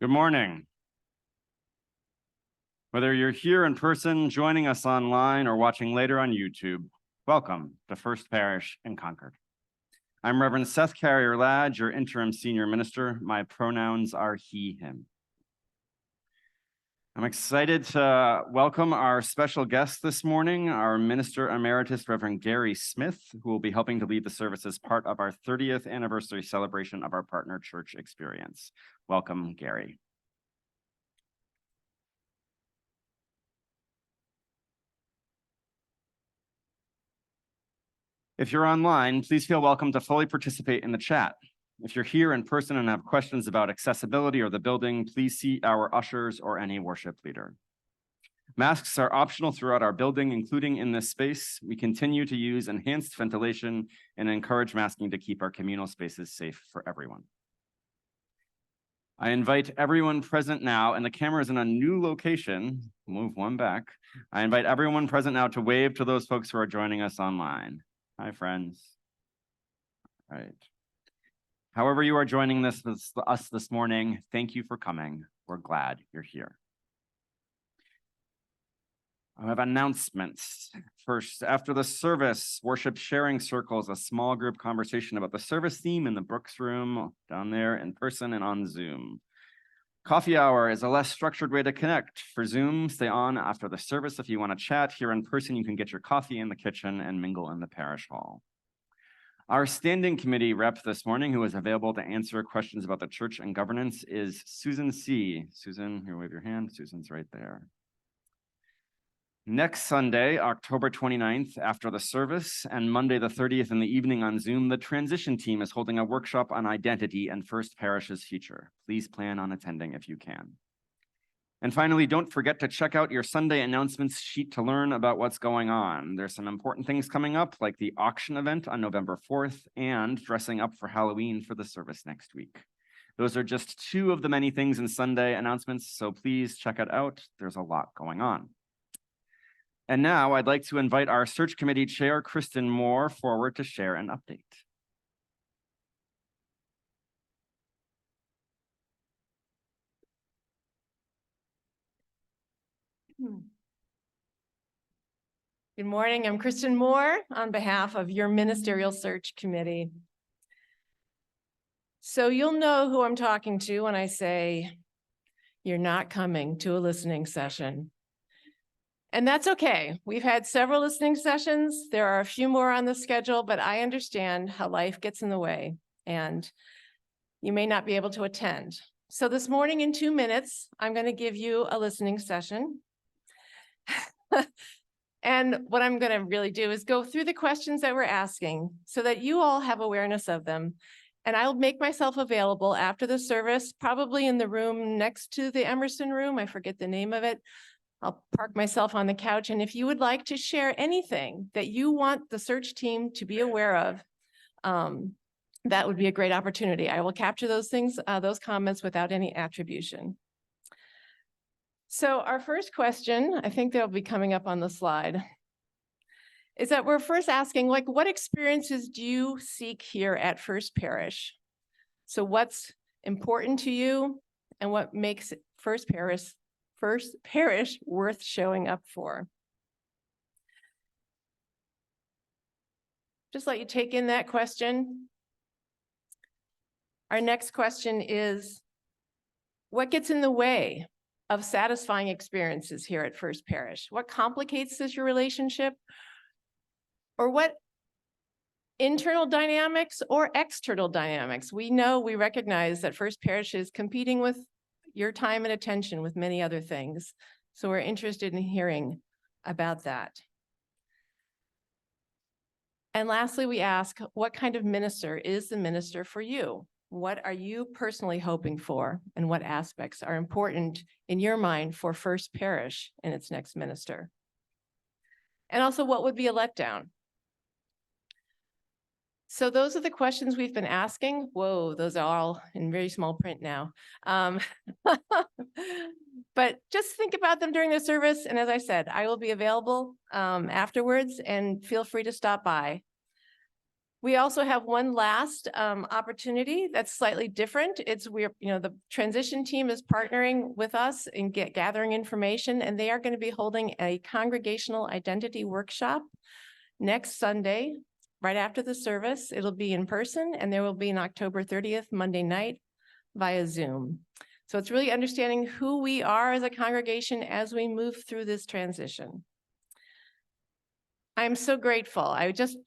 Good morning. Whether you're here in person, joining us online, or watching later on YouTube, welcome to First Parish in Concord. I'm Reverend Seth Carrier-Ladd, your interim senior minister. My pronouns are he, him. I'm excited to welcome our special guest this morning, our Minister Emeritus, Reverend Gary Smith, who will be helping to lead the service as part of our 30th anniversary celebration of our partner church experience. Welcome, Gary. If you're online, please feel welcome to fully participate in the chat. If you're here in person and have questions about accessibility or the building, please see our ushers or any worship leader. Masks are optional throughout our building, including in this space. We continue to use enhanced ventilation and encourage masking to keep our communal spaces safe for everyone. I invite everyone present now, and the camera is in a new location. Move one back. I invite everyone present now to wave to those folks who are joining us online. Hi, friends. All right. However you are joining us this morning, thank you for coming. We're glad you're here. I have announcements. First, after the service, worship sharing circles, a small group conversation about the service theme in the Brooks room, down there in person and on Zoom. Coffee hour is a less structured way to connect. For Zoom, stay on after the service if you want to chat. Here in person, you can get your coffee in the kitchen and mingle in the parish hall. Our standing committee rep this morning, who is available to answer questions about the church and governance, is Susan C. Susan, here, wave your hand. Susan's right there. Next Sunday, October 29th, after the service, and Monday the 30th in the evening on Zoom, the transition team is holding a workshop on identity and First Parish's future. Please plan on attending if you can. And finally, don't forget to check out your Sunday announcements sheet to learn about what's going on. There's some important things coming up, like the auction event on November 4th and dressing up for Halloween for the service next week. Those are just two of the many things in Sunday announcements, so please check it out. There's a lot going on. And now I'd like to invite our search committee chair, Kristen Moore, forward to share an update. Good morning, I'm Kristen Moore on behalf of your ministerial search committee. So you'll know who I'm talking to when I say you're not coming to a listening session. And that's okay. We've had several listening sessions. There are a few more on the schedule, but I understand how life gets in the way and you may not be able to attend. So this morning in 2 minutes, I'm going to give you a listening session. And what I'm going to really do is go through the questions that we're asking so that you all have awareness of them. And I'll make myself available after the service, probably in the room next to the Emerson room. I forget the name of it. I'll park myself on the couch. And if you would like to share anything that you want the search team to be aware of, that would be a great opportunity. I will capture those things, those comments without any attribution. So our first question, I think they'll be coming up on the slide, is that we're first asking, like, what experiences do you seek here at First Parish? So what's important to you and what makes First Parish worth showing up for? Just let you take in that question. Our next question is, what gets in the way of satisfying experiences here at First Parish? What complicates your relationship? Or what internal dynamics or external dynamics? We recognize that First Parish is competing with your time and attention with many other things. So we're interested in hearing about that. And lastly, we ask, what kind of minister is the minister for you? What are you personally hoping for, and what aspects are important in your mind for First Parish and its next minister? And also, what would be a letdown? So those are the questions we've been asking. Whoa, those are all in very small print now. But just think about them during the service. And as I said, I will be available afterwards, and feel free to stop by. We also have one last opportunity that's slightly different. The transition team is partnering with us in gathering information, and they are going to be holding a congregational identity workshop next Sunday, right after the service. It'll be in person, and there will be an October 30th, Monday night, via Zoom. So it's really understanding who we are as a congregation as we move through this transition. I'm so grateful.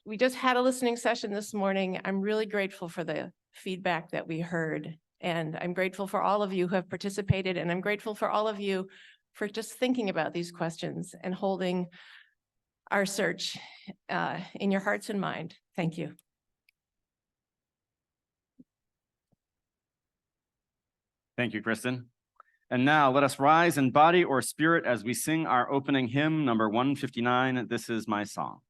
We just had a listening session this morning. I'm really grateful for the feedback that we heard. And I'm grateful for all of you who have participated. And I'm grateful for all of you for just thinking about these questions and holding our search in your hearts and mind. Thank you. Thank you, Kristen. And now let us rise in body or spirit as we sing our opening hymn, number 159, This Is My Song.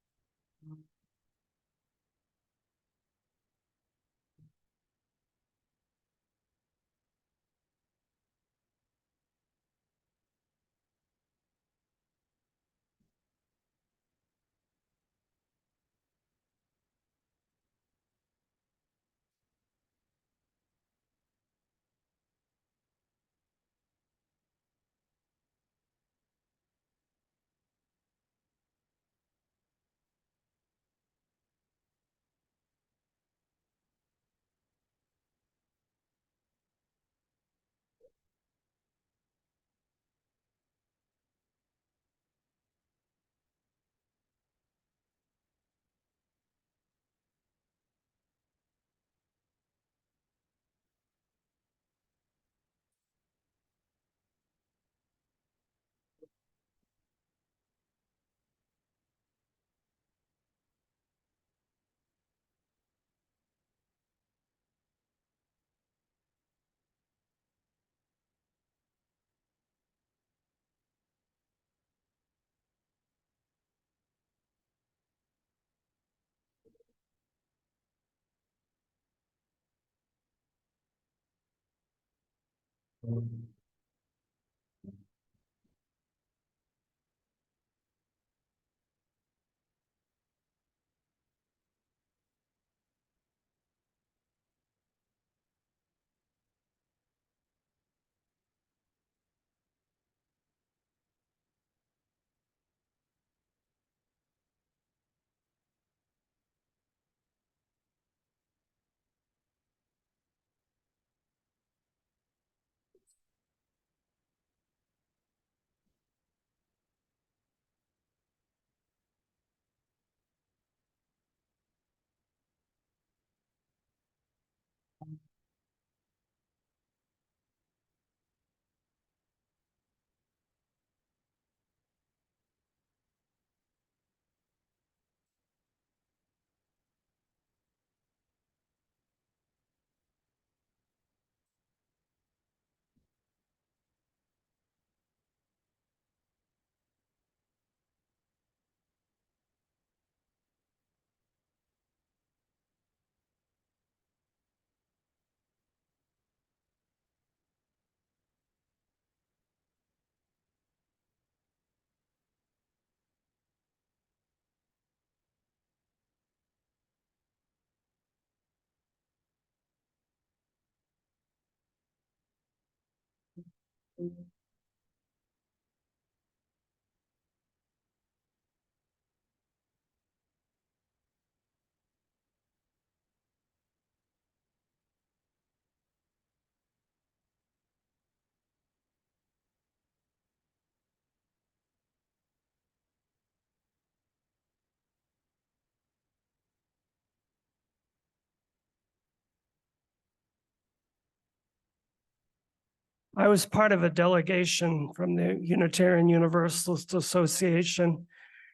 I was part of a delegation from the Unitarian Universalist Association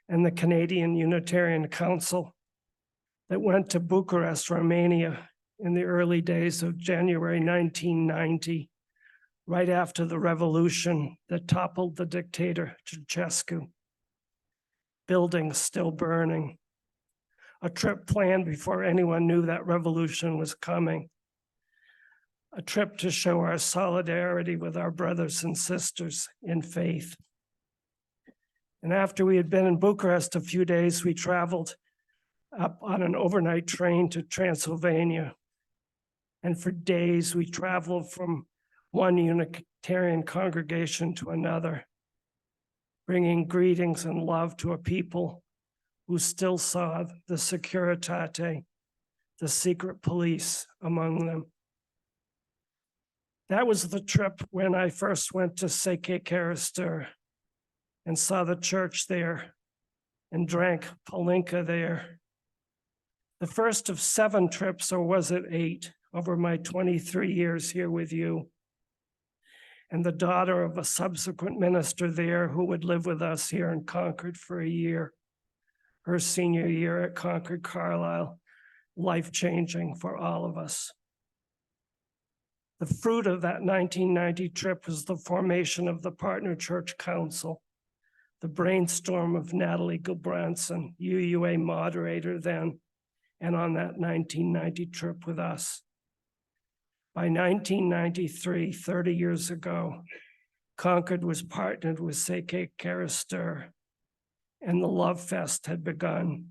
and the Canadian Unitarian Council. that went to Bucharest, Romania in the early days of January 1990, right after the revolution that toppled the dictator Ceausescu. Buildings still burning. A trip planned before anyone knew that revolution was coming. A trip to show our solidarity with our brothers and sisters in faith. And after we had been in Bucharest a few days, we traveled up on an overnight train to Transylvania. And for days, we traveled from one Unitarian congregation to another, bringing greetings and love to a people who still saw the Securitate, the secret police among them. That was the trip when I first went to Seke Karastur and saw the church there and drank Palinka there. The first of 7 trips, or was it 8, over my 23 years here with you. And the daughter of a subsequent minister there who would live with us here in Concord for a year. Her senior year at Concord Carlisle, life-changing for all of us. The fruit of that 1990 trip was the formation of the Partner Church Council, the brainstorm of Natalie Gilbranson, UUA moderator then, and on that 1990 trip with us. By 1993, 30 years ago, Concord was partnered with Seke Karastur, and the Love Fest had begun.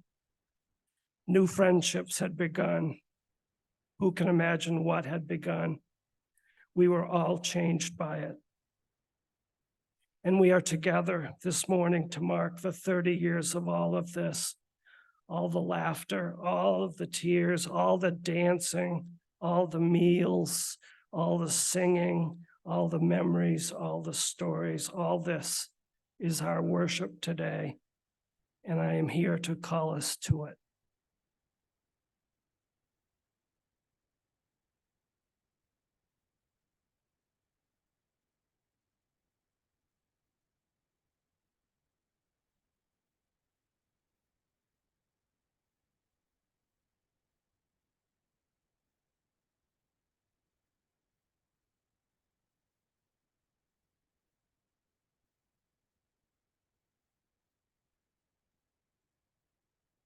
New friendships had begun. Who can imagine what had begun? We were all changed by it. And we are together this morning to mark the 30 years of all of this, all the laughter, all of the tears, all the dancing, all the meals, all the singing, all the memories, all the stories. All this is our worship today, and I am here to call us to it.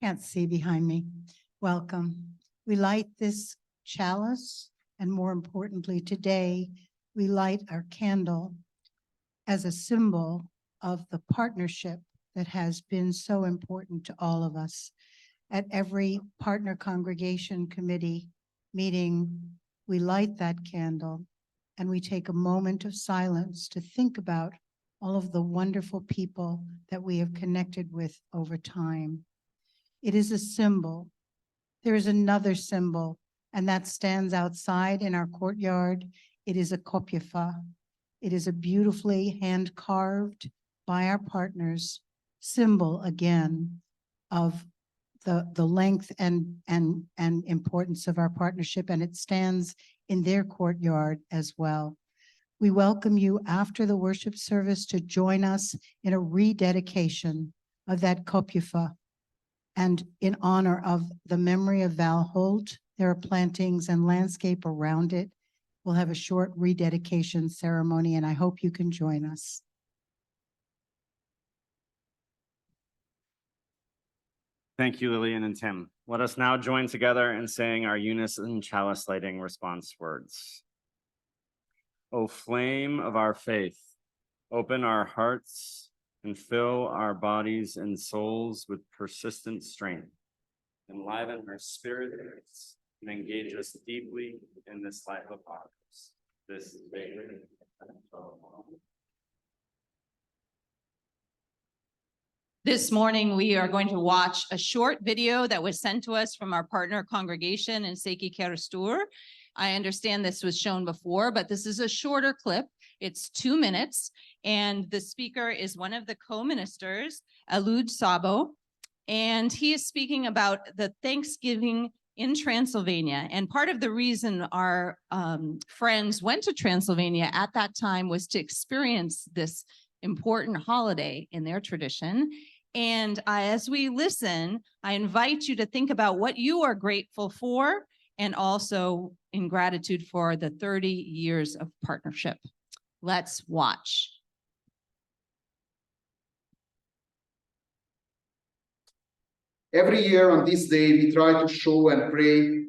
Can't see behind me. Welcome. We light this chalice, and more importantly, today, we light our candle as a symbol of the partnership that has been so important to all of us. At every partner congregation committee meeting, we light that candle and we take a moment of silence to think about all of the wonderful people that we have connected with over time. It is a symbol. There is another symbol, and that stands outside in our courtyard. It is a kopyefa. It is a beautifully hand-carved by our partners symbol, again, of the length and importance of our partnership, and it stands in their courtyard as well. We welcome you after the worship service to join us in a rededication of that kopyefa. And in honor of the memory of Val Holt, there are plantings and landscape around it. We'll have a short rededication ceremony, and I hope you can join us. Thank you, Lillian and Tim. Let us now join together in saying our unison chalice lighting response words. O flame of our faith, open our hearts and fill our bodies and souls with persistent strength. Enliven our spirits and engage us deeply in this life of ours. This is sacred. This morning, we are going to watch a short video that was sent to us from our partner congregation in Seke Karastur. I understand this was shown before, but this is a shorter clip. It's 2 minutes, and the speaker is one of the co-ministers, Alud Sabo, and he is speaking about the Thanksgiving in Transylvania. And part of the reason our friends went to Transylvania at that time was to experience this important holiday in their tradition. And as we listen, I invite you to think about what you are grateful for and also in gratitude for the 30 years of partnership. Let's watch. Every year on this day, we try to show and pray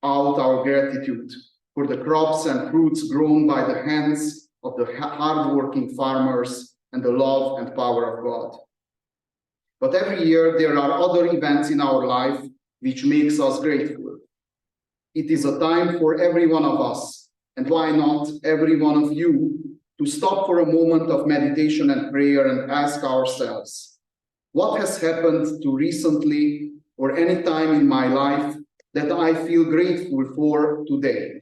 out our gratitude for the crops and fruits grown by the hands of the hardworking farmers and the love and power of God. But every year there are other events in our life which makes us grateful. It is a time for every one of us, and why not every one of you, to stop for a moment of meditation and prayer and ask ourselves, what has happened to recently or any time in my life that I feel grateful for today?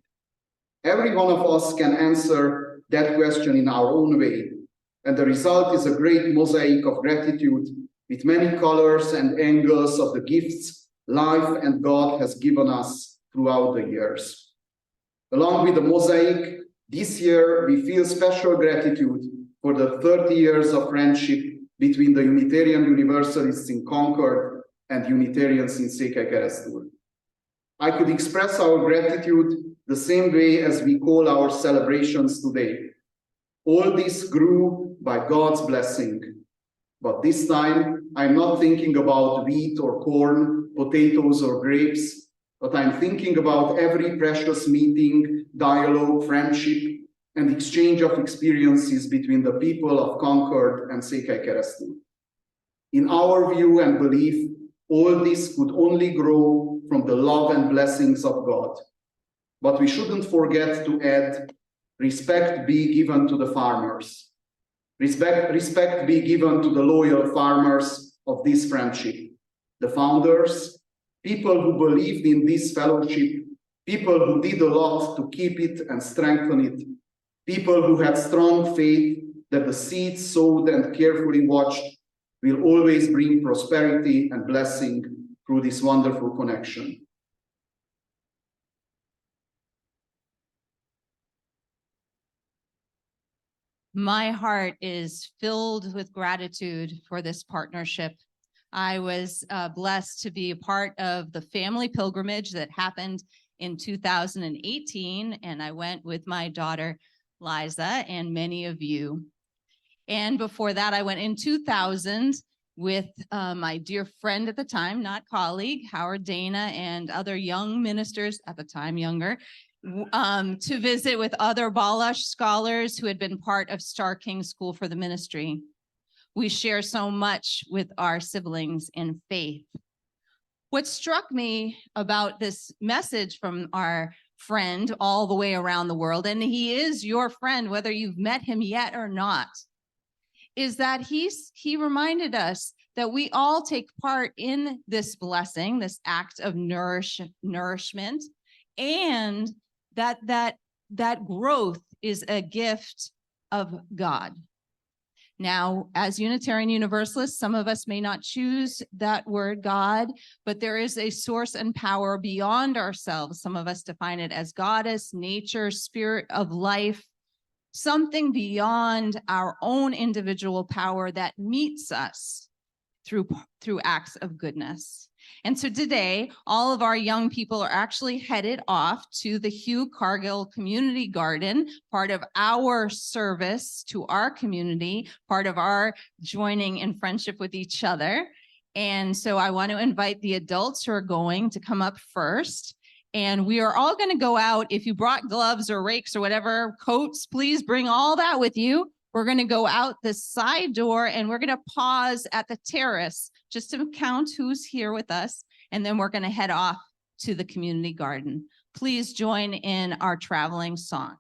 Every one of us can answer that question in our own way, and the result is a great mosaic of gratitude with many colors and angles of the gifts life and God has given us throughout the years. Along with the mosaic, this year we feel special gratitude for the 30 years of friendship between the Unitarian Universalists in Concord and Unitarians in Székelykeresztúr. I could express our gratitude the same way as we call our celebrations today. All this grew by God's blessing. But this time, I'm not thinking about wheat or corn, potatoes or grapes, but I'm thinking about every precious meeting, dialogue, friendship, and exchange of experiences between the people of Concord and Székelykeresztúr. In our view and belief, all this could only grow from the love and blessings of God. But we shouldn't forget to add, respect be given to the farmers. Respect be given to the loyal farmers of this friendship, the founders, people who believed in this fellowship, people who did a lot to keep it and strengthen it, people who had strong faith that the seeds sowed and carefully watched will always bring prosperity and blessing through this wonderful connection. My heart is filled with gratitude for this partnership. I was blessed to be a part of the family pilgrimage that happened in 2018, and I went with my daughter, Liza, and many of you. And before that, I went in 2000 with my dear friend at the time, not colleague, Howard Dana, and other young ministers, at the time younger, to visit with other Balash scholars who had been part of Star King School for the Ministry. We share so much with our siblings in faith. What struck me about this message from our friend all the way around the world, and he is your friend, whether you've met him yet or not, is that he reminded us that we all take part in this blessing, this act of nourishment, and that growth is a gift of God. Now, as Unitarian Universalists, some of us may not choose that word God, but there is a source and power beyond ourselves. Some of us define it as goddess, nature, spirit of life, something beyond our own individual power that meets us through acts of goodness. And so today, all of our young people are actually headed off to the Hugh Cargill Community Garden, part of our service to our community, part of our joining in friendship with each other. And so I want to invite the adults who are going to come up first. And we are all going to go out. If you brought gloves or rakes or whatever, coats, please bring all that with you. We're going to go out the side door and we're going to pause at the terrace just to count who's here with us. And then we're going to head off to the community garden. Please join in our traveling song.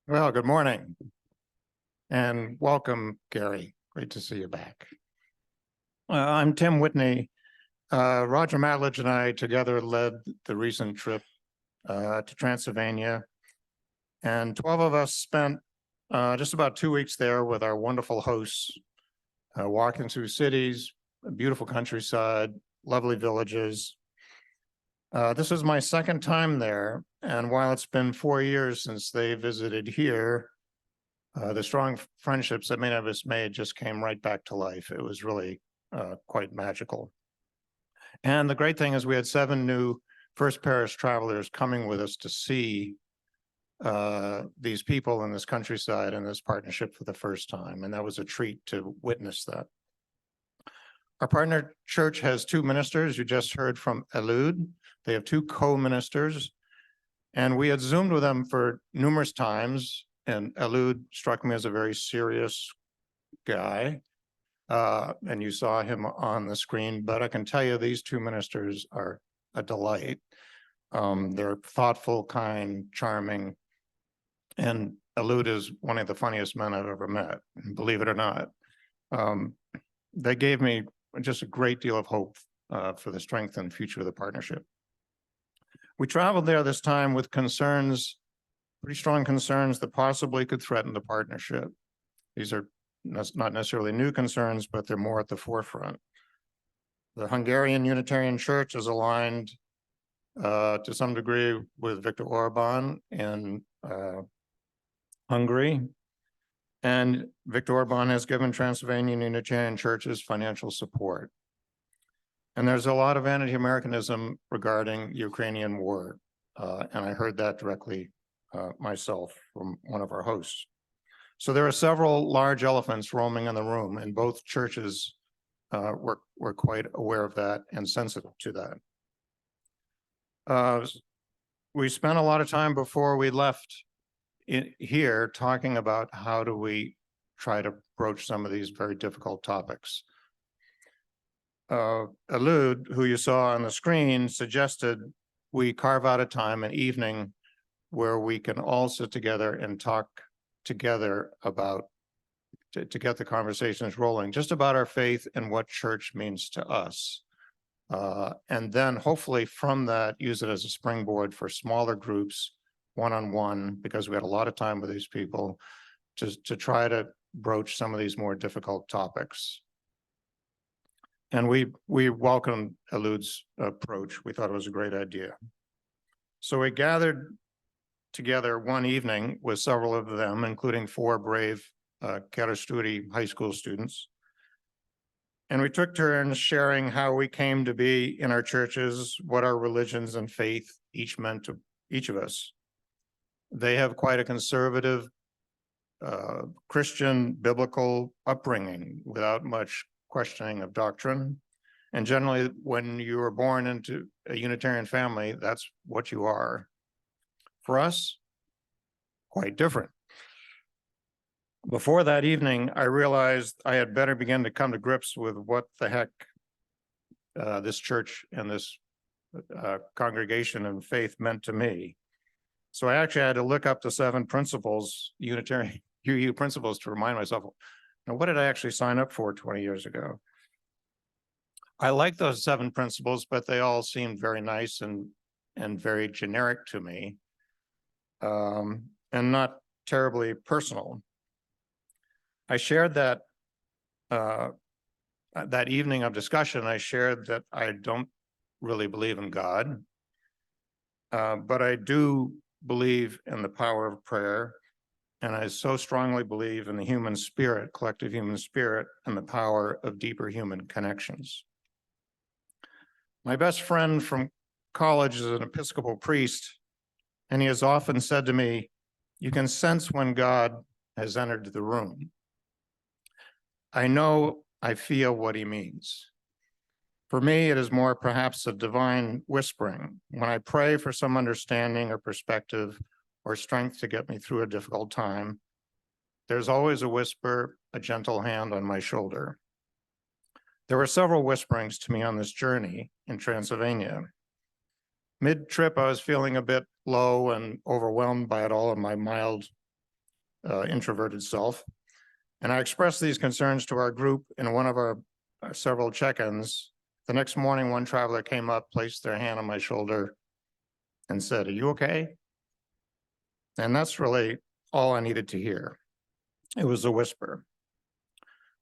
Well, good morning. And welcome, Gary. Great to see you back. I'm Tim Whitney. Roger Matledge and I together led the recent trip to Transylvania. And 12 of us spent just about 2 weeks there with our wonderful hosts, walking through cities, a beautiful countryside, lovely villages. This is my second time there. And while it's been 4 years since they visited here, the strong friendships that many of us made just came right back to life. It was really quite magical. And the great thing is we had 7 new First Parish travelers coming with us to see these people in this countryside and this partnership for the first time. And that was a treat to witness that. Our partner church has 2 ministers. You just heard from Elud. They have 2 co-ministers. And we had Zoomed with them for numerous times. And Elud struck me as a very serious guy. And you saw him on the screen. But I can tell you these 2 ministers are a delight. They're thoughtful, kind, charming. And Elud is one of the funniest men I've ever met, believe it or not. They gave me just a great deal of hope for the strength and future of the partnership. We traveled there this time with concerns, pretty strong concerns that possibly could threaten the partnership. These are not necessarily new concerns, but they're more at the forefront. The Hungarian Unitarian Church is aligned to some degree with Viktor Orban in Hungary. And Viktor Orban has given Transylvanian Unitarian churches financial support. And there's a lot of anti-Americanism regarding Ukrainian war. And I heard that directly myself from one of our hosts. So there are several large elephants roaming in the room, and both churches were quite aware of that and sensitive to that. We spent a lot of time before we left here talking about how do we try to broach some of these very difficult topics. Elud, who you saw on the screen, suggested we carve out a time, an evening, where we can all sit together and talk together about, to get the conversations rolling, just about our faith and what church means to us. And then hopefully from that, use it as a springboard for smaller groups, one-on-one, because we had a lot of time with these people, to try to broach some of these more difficult topics. And we welcomed Elud's approach. We thought it was a great idea. So we gathered together one evening with several of them, including 4 brave Keresturi high school students. And we took turns sharing how we came to be in our churches, what our religions and faith each meant to each of us. They have quite a conservative Christian biblical upbringing without much questioning of doctrine. And generally, when you are born into a Unitarian family, that's what you are. For us, quite different. Before that evening, I realized I had better begin to come to grips with what the heck this church and this congregation and faith meant to me. So I actually had to look up the 7 principles, Unitarian UU principles, to remind myself, now, what did I actually sign up for 20 years ago? I like those 7 principles, but they all seemed very nice and very generic to me, and not terribly personal. I shared that that evening of discussion, I shared that I don't really believe in God, but I do believe in the power of prayer. And I so strongly believe in the human spirit, collective human spirit, and the power of deeper human connections. My best friend from college is an Episcopal priest, and he has often said to me, you can sense when God has entered the room. I know, I feel what he means. For me, it is more perhaps a divine whispering. When I pray for some understanding or perspective or strength to get me through a difficult time, there's always a whisper, a gentle hand on my shoulder. There were several whisperings to me on this journey in Transylvania. Mid-trip, I was feeling a bit low and overwhelmed by it all, and my mild introverted self. And I expressed these concerns to our group in one of our several check-ins. The next morning, one traveler came up, placed their hand on my shoulder and said, "Are you okay?" And that's really all I needed to hear. It was a whisper.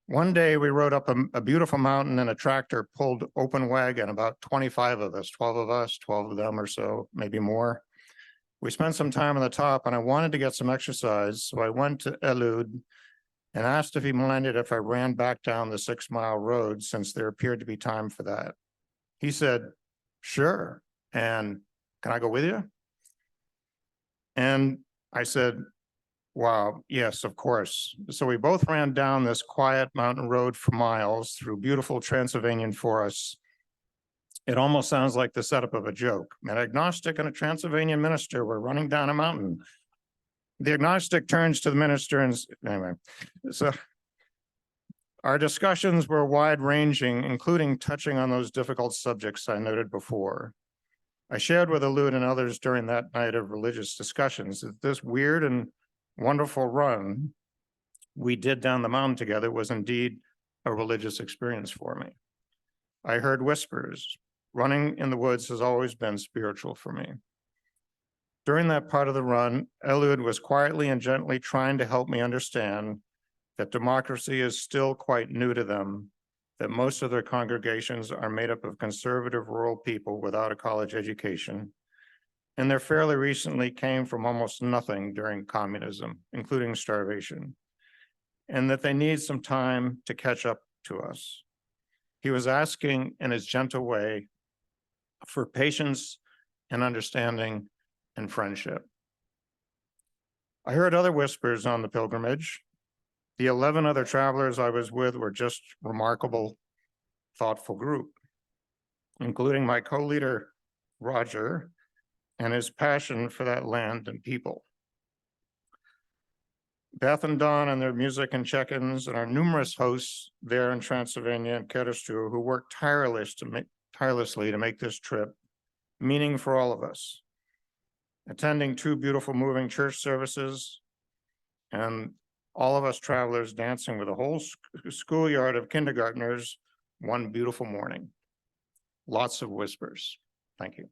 One day we rode up a beautiful mountain and a tractor pulled open wagon, about 25 of us, 12 of us, 12 of them or so, maybe more. We spent some time on the top and I wanted to get some exercise. So I went to Eliud and asked if he minded if I ran back down the 6-mile road since there appeared to be time for that. He said, "Sure. And can I go with you?" And I said, "Wow, yes, of course." So we both ran down this quiet mountain road for miles through beautiful Transylvanian forests. It almost sounds like the setup of a joke. An agnostic and a Transylvanian minister were running down a mountain. The agnostic turns to the minister and anyway, so our discussions were wide-ranging, including touching on those difficult subjects I noted before. I shared with Eliud and others during that night of religious discussions that this weird and wonderful run we did down the mountain together was indeed a religious experience for me. I heard whispers. Running in the woods has always been spiritual for me. During that part of the run, Eliud was quietly and gently trying to help me understand that democracy is still quite new to them, that most of their congregations are made up of conservative rural people without a college education, and they fairly recently came from almost nothing during communism, including starvation, and that they need some time to catch up to us. He was asking in his gentle way for patience and understanding and friendship. I heard other whispers on the pilgrimage. The 11 other travelers I was with were just remarkable, thoughtful group, including my co-leader, Roger, and his passion for that land and people. Beth and Don and their music and check-ins, and our numerous hosts there in Transylvania and Kerestur who worked tirelessly to make this trip meaning for all of us. Attending 2 beautiful moving church services, and all of us travelers dancing with a whole schoolyard of kindergartners one beautiful morning. Lots of whispers. Thank you.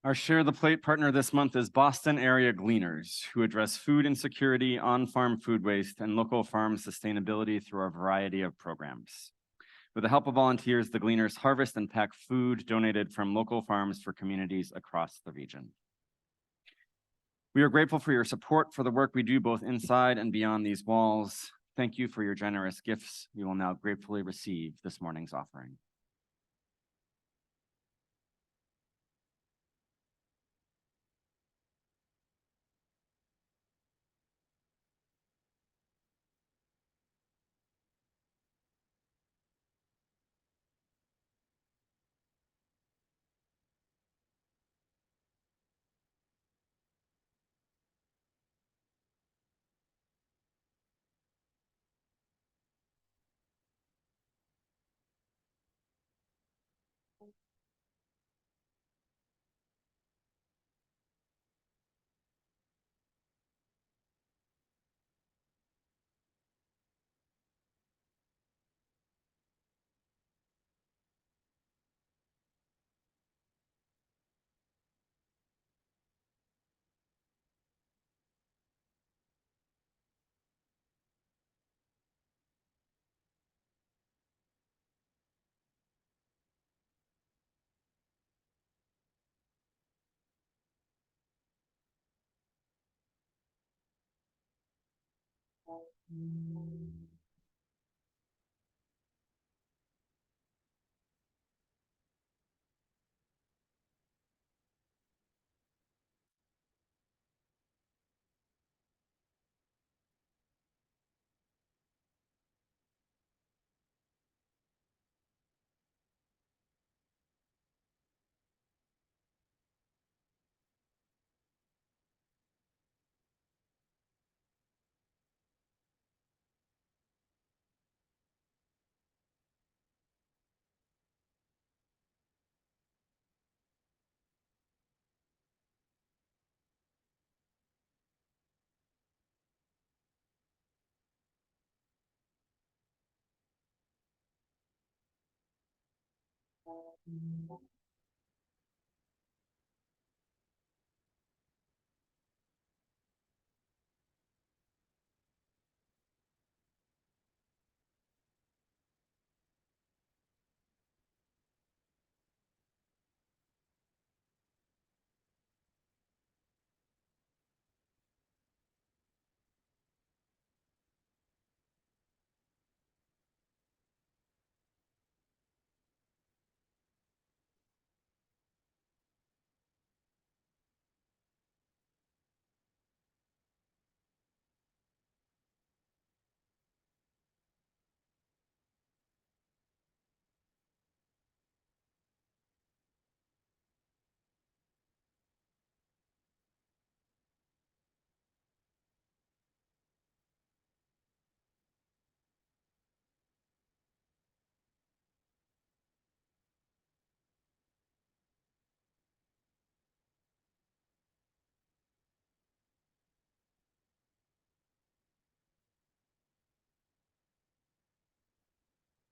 Our Share the Plate partner this month is Boston Area Gleaners, who address food insecurity, on-farm food waste, and local farm sustainability through a variety of programs. With the help of volunteers, the Gleaners harvest and pack food donated from local farms for communities across the region. We are grateful for your support for the work we do both inside and beyond these walls. Thank you for your generous gifts. We will now gratefully receive this morning's offering.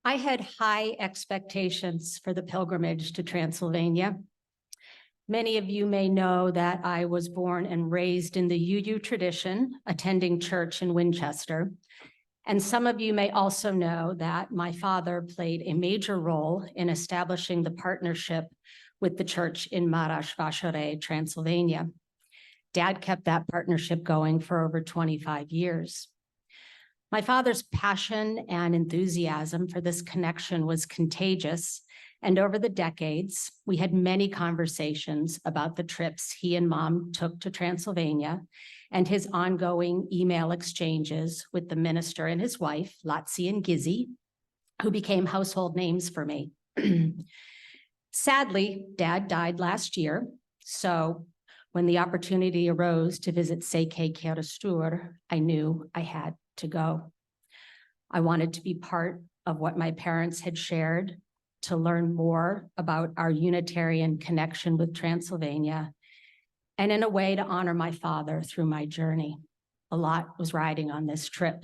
I had high expectations for the pilgrimage to Transylvania. Many of you may know that I was born and raised in the UU tradition, attending church in Winchester. And some of you may also know that my father played a major role in establishing the partnership with the church in Marashvashare, Transylvania. Dad kept that partnership going for over 25 years. My father's passion and enthusiasm for this connection was contagious, and over the decades, we had many conversations about the trips he and Mom took to Transylvania and his ongoing email exchanges with the minister and his wife, Latsi and Gizzy, who became household names for me. Sadly, Dad died last year, so when the opportunity arose to visit Seike Kerastur, I knew I had to go. I wanted to be part of what my parents had shared, to learn more about our Unitarian connection with Transylvania, and in a way to honor my father through my journey. A lot was riding on this trip.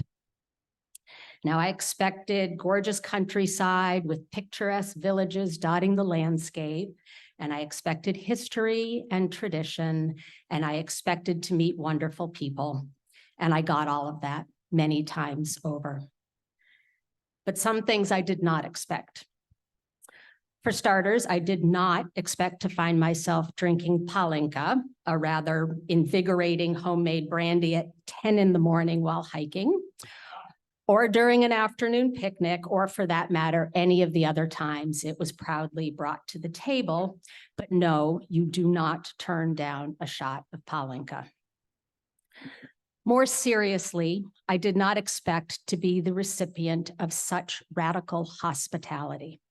Now, I expected gorgeous countryside with picturesque villages dotting the landscape, and I expected history and tradition, and I expected to meet wonderful people, and I got all of that many times over. But some things I did not expect. For starters, I did not expect to find myself drinking palinka, a rather invigorating homemade brandy at 10 in the morning while hiking, or during an afternoon picnic, or for that matter, any of the other times it was proudly brought to the table. But no, you do not turn down a shot of palinka. More seriously, I did not expect to be the recipient of such radical hospitality.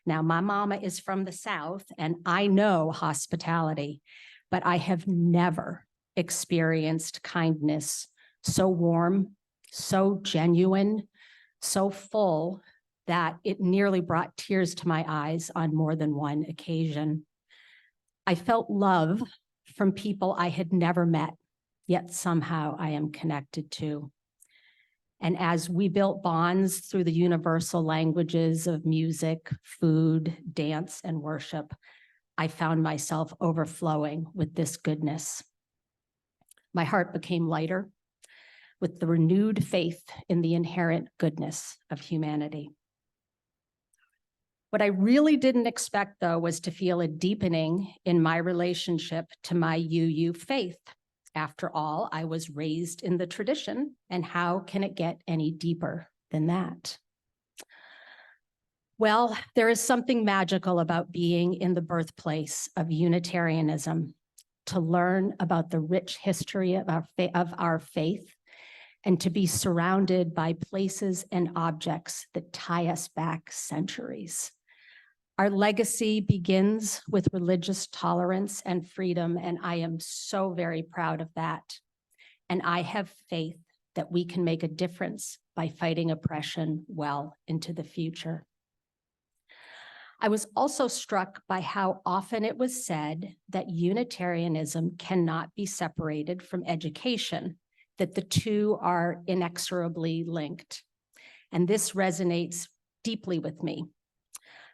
Now, my mama is from the South, and I know hospitality, but I have never experienced kindness so warm, so genuine, so full that it nearly brought tears to my eyes on more than one occasion. I felt love from people I had never met, yet somehow I am connected to. And as we built bonds through the universal languages of music, food, dance, and worship, I found myself overflowing with this goodness. My heart became lighter with the renewed faith in the inherent goodness of humanity. What I really didn't expect, though, was to feel a deepening in my relationship to my UU faith. After all, I was raised in the tradition, and how can it get any deeper than that? Well, there is something magical about being in the birthplace of Unitarianism, to learn about the rich history of our faith, and to be surrounded by places and objects that tie us back centuries. Our legacy begins with religious tolerance and freedom, and I am so very proud of that. And I have faith that we can make a difference by fighting oppression well into the future. I was also struck by how often it was said that Unitarianism cannot be separated from education, that the two are inexorably linked. And this resonates deeply with me.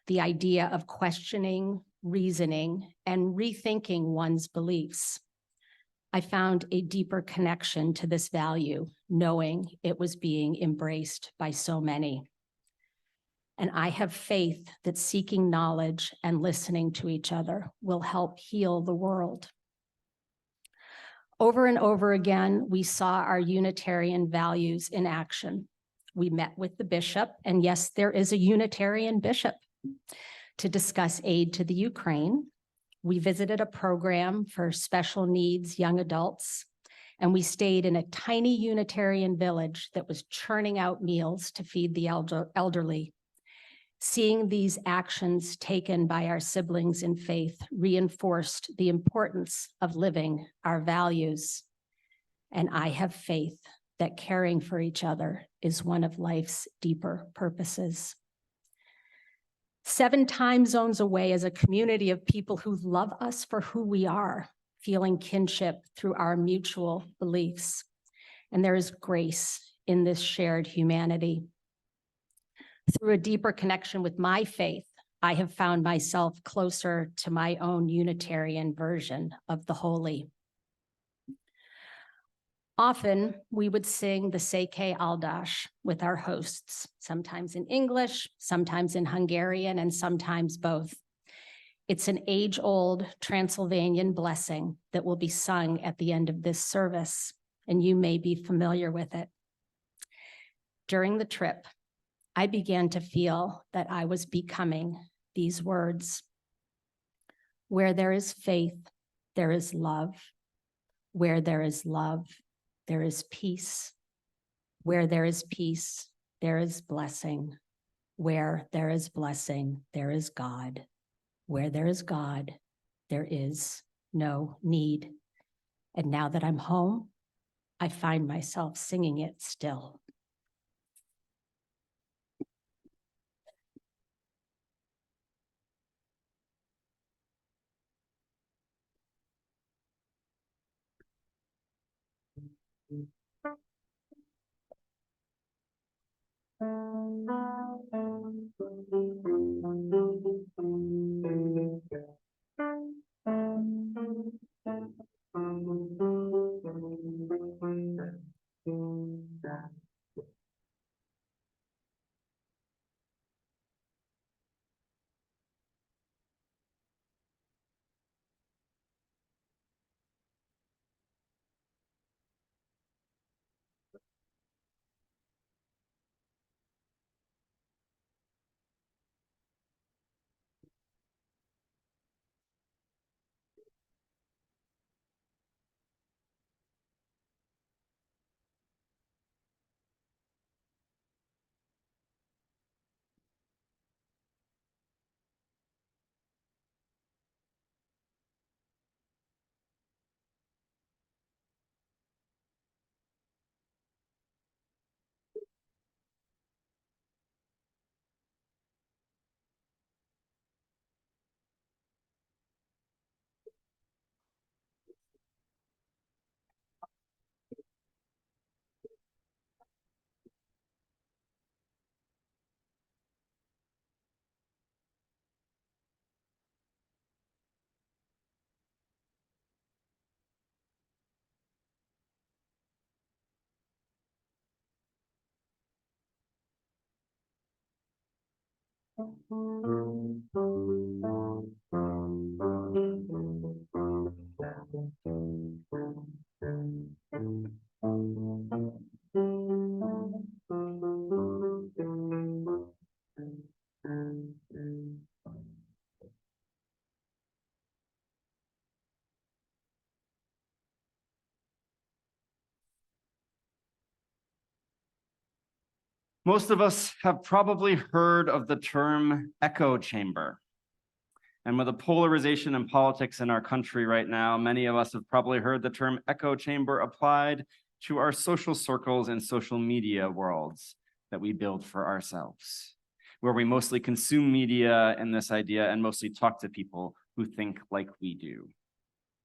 the idea of questioning, reasoning, and rethinking one's beliefs. I found a deeper connection to this value, knowing it was being embraced by so many. And I have faith that seeking knowledge and listening to each other will help heal the world. Over and over again, we saw our Unitarian values in action. We met with the bishop, and yes, there is a Unitarian bishop, to discuss aid to the Ukraine. We visited a program for special needs young adults, and we stayed in a tiny Unitarian village that was churning out meals to feed the elderly. Seeing these actions taken by our siblings in faith reinforced the importance of living our values. And I have faith that caring for each other is one of life's deeper purposes. 7 time zones away as a community of people who love us for who we are, feeling kinship through our mutual beliefs. And there is grace in this shared humanity. Through a deeper connection with my faith, I have found myself closer to my own Unitarian version of the holy. Often, we would sing the Székely Áldás with our hosts, sometimes in English, sometimes in Hungarian, and sometimes both. It's an age-old Transylvanian blessing that will be sung at the end of this service, and you may be familiar with it. During the trip, I began to feel that I was becoming these words. Where there is faith, there is love. Where there is love, there is peace. Where there is peace, there is blessing. Where there is blessing, there is God. Where there is God, there is no need. And now that I'm home, I find myself singing it still. Most of us have probably heard of the term echo chamber. And with the polarization in politics in our country right now, many of us have probably heard the term echo chamber applied to our social circles and social media worlds that we build for ourselves, where we mostly consume media and this idea and mostly talk to people who think like we do,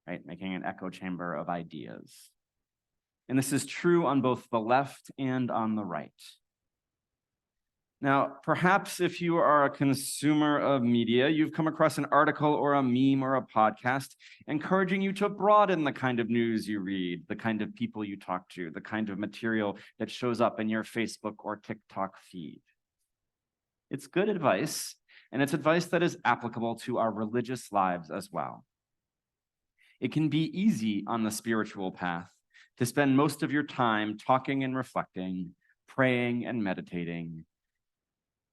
right? Making an echo chamber of ideas. And this is true on both the left and on the right. Now, perhaps if you are a consumer of media, you've come across an article or a meme or a podcast encouraging you to broaden the kind of news you read, the kind of people you talk to, the kind of material that shows up in your Facebook or TikTok feed. It's good advice, and it's advice that is applicable to our religious lives as well. It can be easy on the spiritual path to spend most of your time talking and reflecting, praying and meditating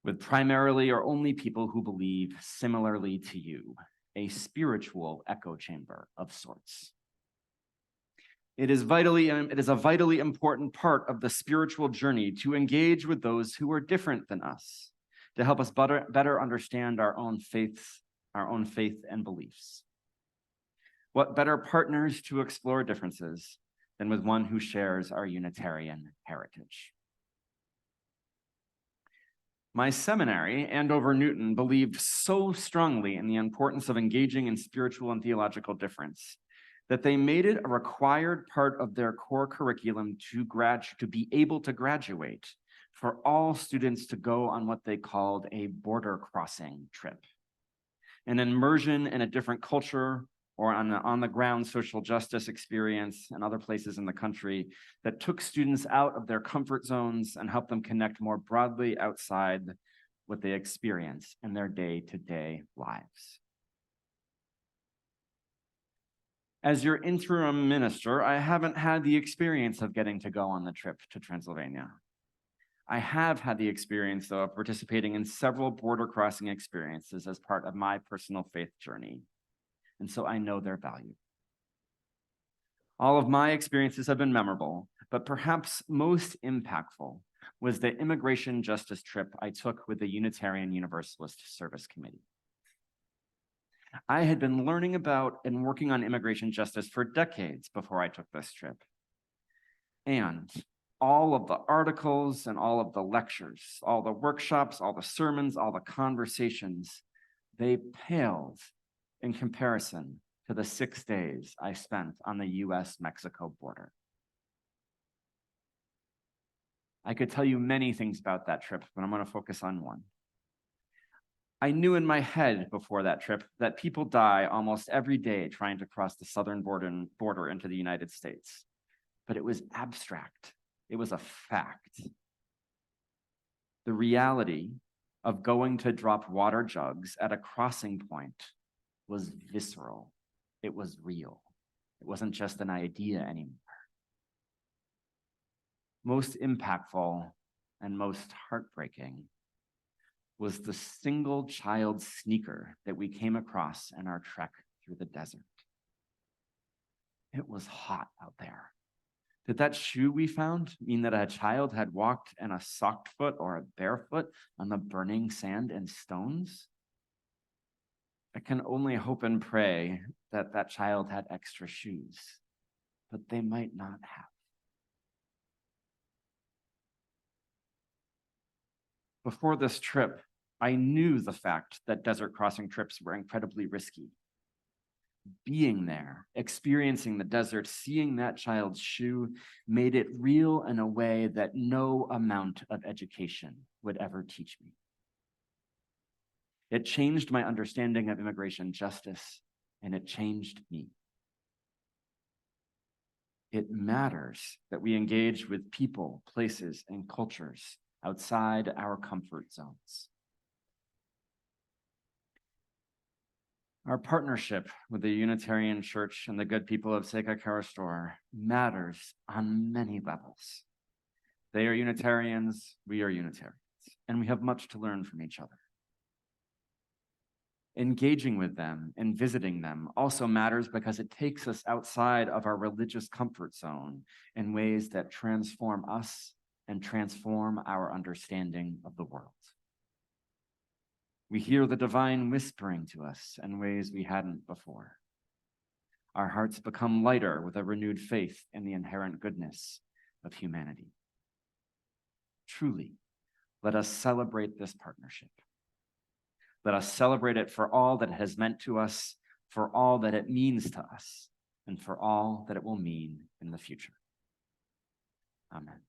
with primarily or only people who believe similarly to you, a spiritual echo chamber of sorts. It is a vitally important part of the spiritual journey to engage with those who are different than us, to help us better understand our own faith and beliefs. What better partners to explore differences than with one who shares our Unitarian heritage? My seminary, Andover Newton, believed so strongly in the importance of engaging in spiritual and theological difference that they made it a required part of their core curriculum to be able to graduate, for all students to go on what they called a border crossing trip, an immersion in a different culture or on the ground social justice experience in other places in the country that took students out of their comfort zones and helped them connect more broadly outside what they experience in their day-to-day lives. As your interim minister, I haven't had the experience of getting to go on the trip to Transylvania. I have had the experience, though, of participating in several border crossing experiences as part of my personal faith journey, and so I know their value. All of my experiences have been memorable, but perhaps most impactful was the immigration justice trip I took with the Unitarian Universalist Service Committee. I had been learning about and working on immigration justice for decades before I took this trip. And all of the articles and all of the lectures, all the workshops, all the sermons, all the conversations, they paled in comparison to the 6 days I spent on the US-Mexico border. I could tell you many things about that trip, but I'm going to focus on one. I knew in my head before that trip that people die almost every day trying to cross the southern border into the United States, but it was abstract. It was a fact. The reality of going to drop water jugs at a crossing point was visceral. It was real. It wasn't just an idea anymore. Most impactful and most heartbreaking was the single child sneaker that we came across in our trek through the desert. It was hot out there. Did that shoe we found mean that a child had walked in a socked foot or a barefoot on the burning sand and stones? I can only hope and pray that that child had extra shoes, but they might not have. Before this trip, I knew the fact that desert crossing trips were incredibly risky. Being there, experiencing the desert, seeing that child's shoe made it real in a way that no amount of education would ever teach me. It changed my understanding of immigration justice, and it changed me. It matters that we engage with people, places, and cultures outside our comfort zones. Our partnership with the Unitarian Church and the good people of Seca Carastor matters on many levels. They are Unitarians, we are Unitarians, and we have much to learn from each other. Engaging with them and visiting them also matters because it takes us outside of our religious comfort zone in ways that transform us and transform our understanding of the world. We hear the divine whispering to us in ways we hadn't before. Our hearts become lighter with a renewed faith in the inherent goodness of humanity. Truly, let us celebrate this partnership. Let us celebrate it for all that it has meant to us, for all that it means to us, and for all that it will mean in the future. Amen.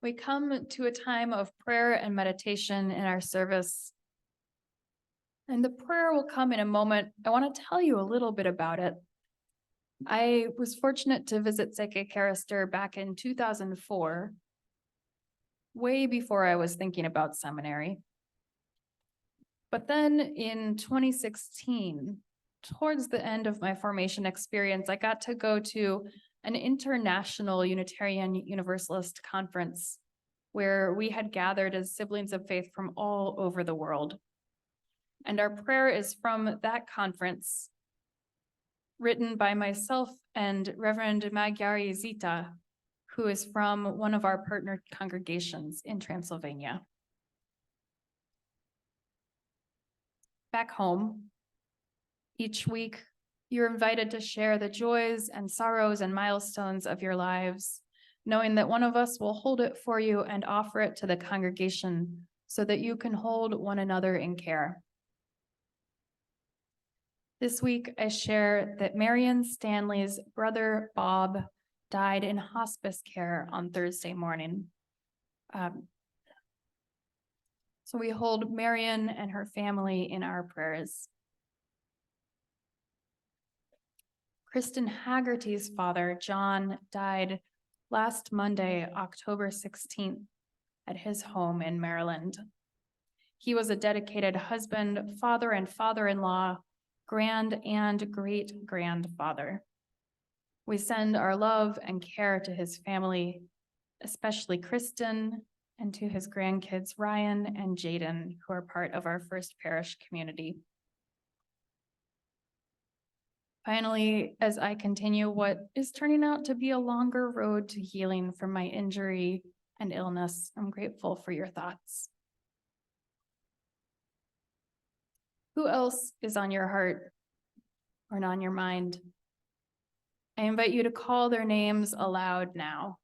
We come to a time of prayer and meditation in our service. And the prayer will come in a moment. I want to tell you a little bit about it. I was fortunate to visit Seke Carister back in 2004, way before I was thinking about seminary. But then in 2016, towards the end of my formation experience, I got to go to an international Unitarian Universalist conference where we had gathered as siblings of faith from all over the world. And our prayer is from that conference, written by myself and Reverend Magyari Zita, who is from one of our partner congregations in Transylvania. Back home, each week, you're invited to share the joys and sorrows and milestones of your lives, knowing that one of us will hold it for you and offer it to the congregation so that you can hold one another in care. This week, I share that Marion Stanley's brother, Bob, died in hospice care on Thursday morning. So we hold Marion and her family in our prayers. Kristen Haggerty's father, John, died last Monday, October 16th, at his home in Maryland. He was a dedicated husband, father, and father-in-law, grand and great-grandfather. We send our love and care to his family, especially Kristen, and to his grandkids, Ryan and Jaden, who are part of our First Parish community. Finally, as I continue what is turning out to be a longer road to healing from my injury and illness, I'm grateful for your thoughts. Who else is on your heart or on your mind? I invite you to call their names aloud now.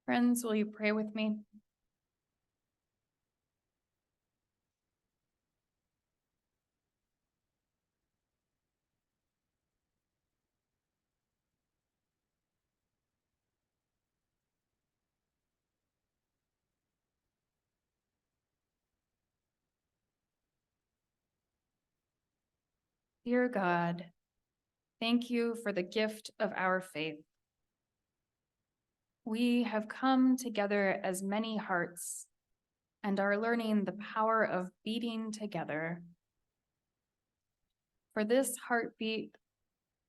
Friends, will you pray with me? Dear God, thank you for the gift of our faith. We have come together as many hearts and are learning the power of beating together. For this heartbeat,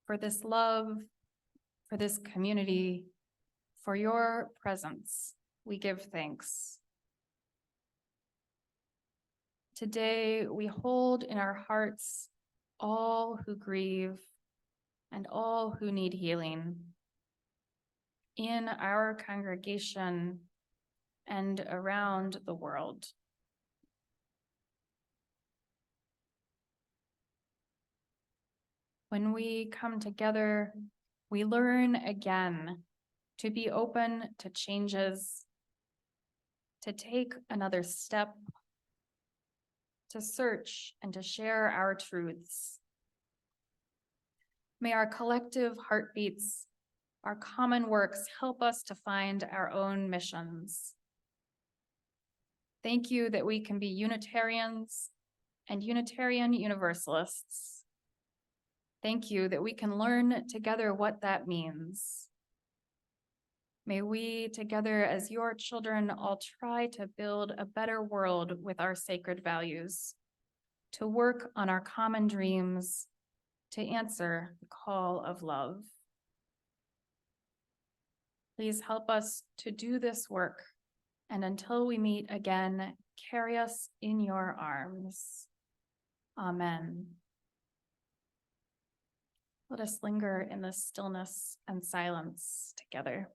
for this love, for this community, for your presence, we give thanks. Today, we hold in our hearts all who grieve and all who need healing in our congregation and around the world. When we come together, we learn again to be open to changes, to take another step, to search and to share our truths. May our collective heartbeats, our common works help us to find our own missions. Thank you that we can be Unitarians and Unitarian Universalists. Thank you that we can learn together what that means. May we together as your children all try to build a better world with our sacred values, to work on our common dreams, to answer the call of love. Please help us to do this work, and until we meet again, carry us in your arms. Amen. Let us linger in the stillness and silence together.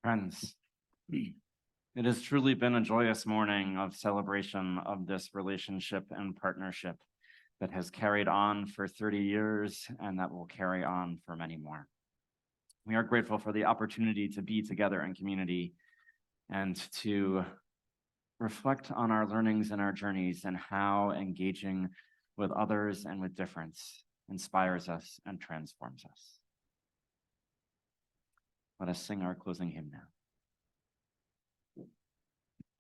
Friends, it has truly been a joyous morning of celebration of this relationship and partnership that has carried on for 30 years and that will carry on for many more. We are grateful for the opportunity to be together in community and to reflect on our learnings and our journeys and how engaging with others and with difference inspires us and transforms us. Let us sing our closing hymn now.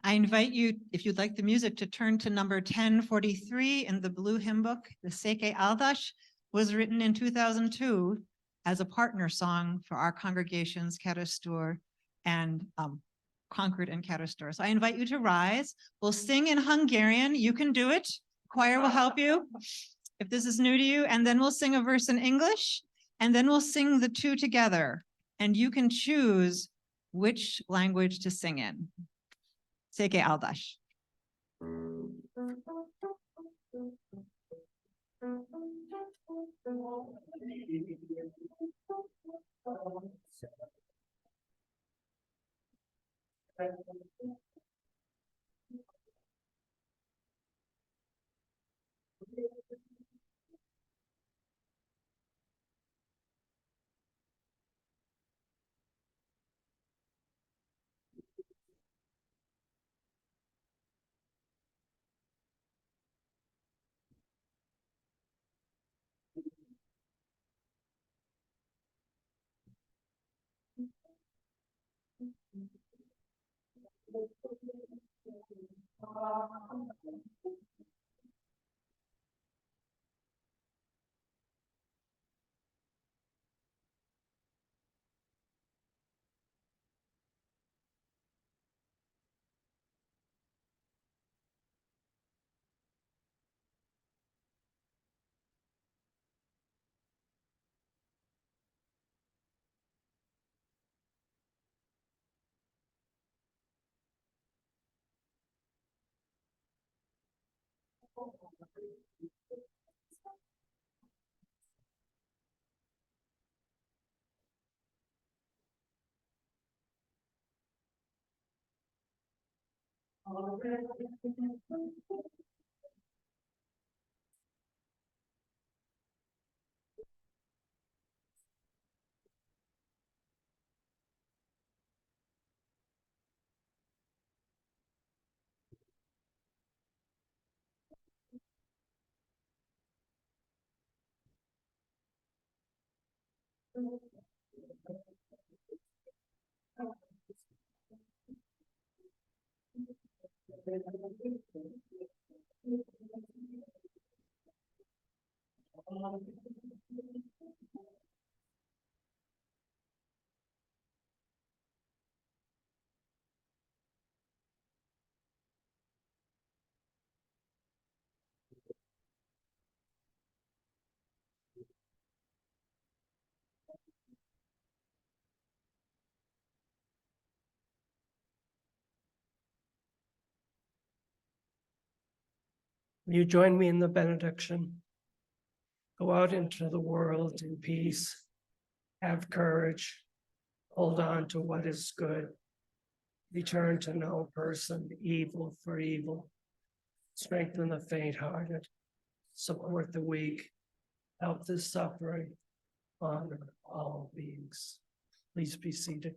I invite you, if you'd like the music, to turn to number 1043 in the blue hymn book. The Seke Aldash was written in 2002 as a partner song for our congregations, Karastur and Concord and Karastur. So I invite you to rise. We'll sing in Hungarian. You can do it. Choir will help you if this is new to you. And then we'll sing a verse in English, and then we'll sing the two together. And you can choose which language to sing in. Seke Aldash. Will you join me in the benediction? Go out into the world in peace. Have courage. Hold on to what is good. Return to no person evil for evil. Strengthen the faint-hearted. Support the weak. Help the suffering. Honor all beings. Please be seated.